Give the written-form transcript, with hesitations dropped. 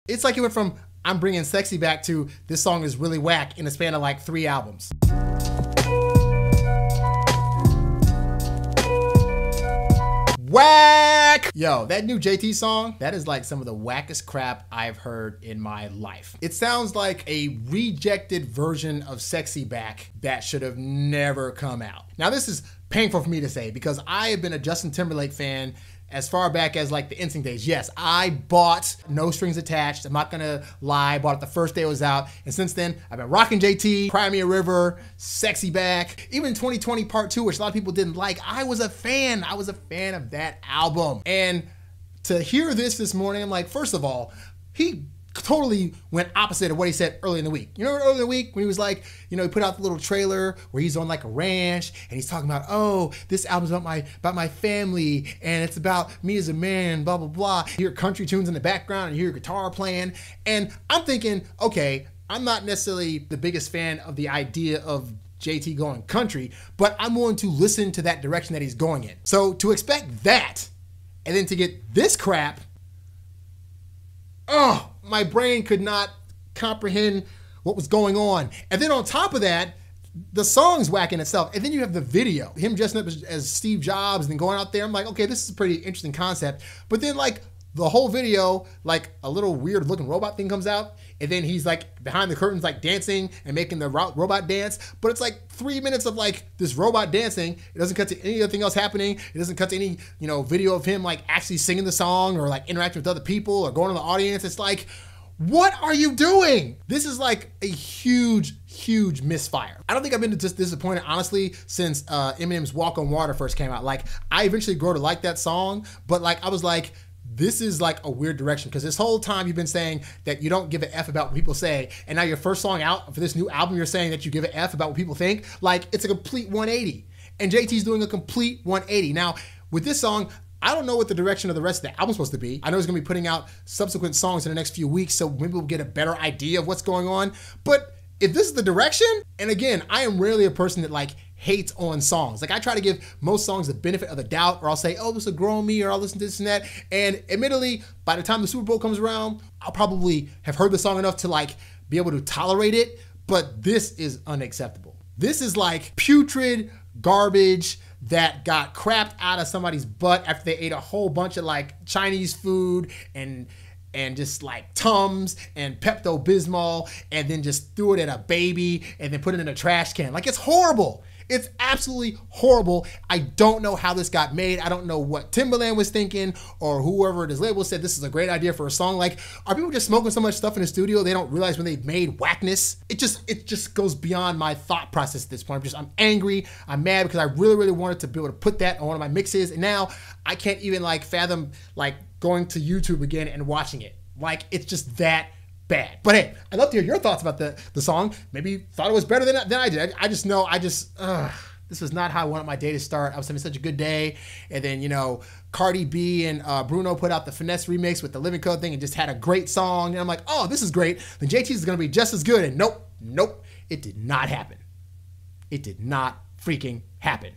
It's like it went from I'm bringing sexy back to this song is really whack in the span of like 3 albums. Whack! Yo, that new JT song, that is like some of the wackest crap I've heard in my life. It sounds like a rejected version of Sexy Back that should have never come out. Now this is painful for me to say because I have been a Justin Timberlake fan as far back as like the NSYNC days. Yes, I bought No Strings Attached. I'm not gonna lie, I bought it the first day it was out. And since then, I've been rocking JT, Cry Me a River, Sexy Back. Even 2020 Part 2, which a lot of people didn't like, I was a fan. I was a fan of that album. And to hear this morning, I'm like, first of all, he totally went opposite of what he said early in the week. You know, early in the week when he was like, you know, he put out the little trailer where he's on like a ranch and he's talking about, oh, this album's about my family and it's about me as a man, blah, blah, blah. You hear country tunes in the background and you hear guitar playing. And I'm thinking, okay, I'm not necessarily the biggest fan of the idea of JT going country, but I'm willing to listen to that direction that he's going in. So to expect that and then to get this crap, oh, my brain could not comprehend what was going on. And then on top of that, the song's whack in itself. And then you have the video, him dressing up as Steve Jobs and then going out there. I'm like, okay, this is a pretty interesting concept. But then like the whole video, like a little weird looking robot thing comes out. And then he's like behind the curtains, like dancing and making the robot dance. But it's like 3 minutes of like this robot dancing. It doesn't cut to anything else happening. It doesn't cut to any, you know, video of him like actually singing the song or like interacting with other people or going to the audience. It's like, what are you doing? This is like a huge, huge misfire. I don't think I've been just disappointed, honestly, since Eminem's Walk on Water first came out. Like, I eventually grew to like that song, but like, I was like, this is like a weird direction because this whole time you've been saying that you don't give a F about what people say, and now your first song out for this new album, you're saying that you give a F about what people think. Like, it's a complete 180. And JT's doing a complete 180. Now, with this song, I don't know what the direction of the rest of the album's supposed to be. I know he's gonna be putting out subsequent songs in the next few weeks, so maybe we'll get a better idea of what's going on. But if this is the direction, and again, I am rarely a person that like hates on songs. Like I try to give most songs the benefit of the doubt, or I'll say, oh, this will grow on me, or I'll listen to this and that. And admittedly, by the time the Super Bowl comes around, I'll probably have heard the song enough to like be able to tolerate it, but this is unacceptable. This is like putrid garbage that got crapped out of somebody's butt after they ate a whole bunch of like Chinese food and just like Tums and Pepto-Bismol and then just threw it at a baby and then put it in a trash can. Like, it's horrible. It's absolutely horrible. I don't know how this got made. I don't know what Timberlake was thinking or whoever at his label said this is a great idea for a song. Like, are people just smoking so much stuff in the studio they don't realize when they made whackness? It just goes beyond my thought process at this point. I'm angry, I'm mad because I really, really wanted to be able to put that on one of my mixes, and now I can't even like fathom like going to YouTube again and watching it. Like, it's just that bad. But hey, I'd love to hear your thoughts about the song. Maybe you thought it was better than I did. I just know, this was not how I wanted my day to start. I was having such a good day. And then, you know, Cardi B and Bruno put out the Finesse remix with the Living Code thing and just had a great song. And I'm like, oh, this is great. Then JT's is gonna be just as good. And nope, it did not happen. It did not freaking happen.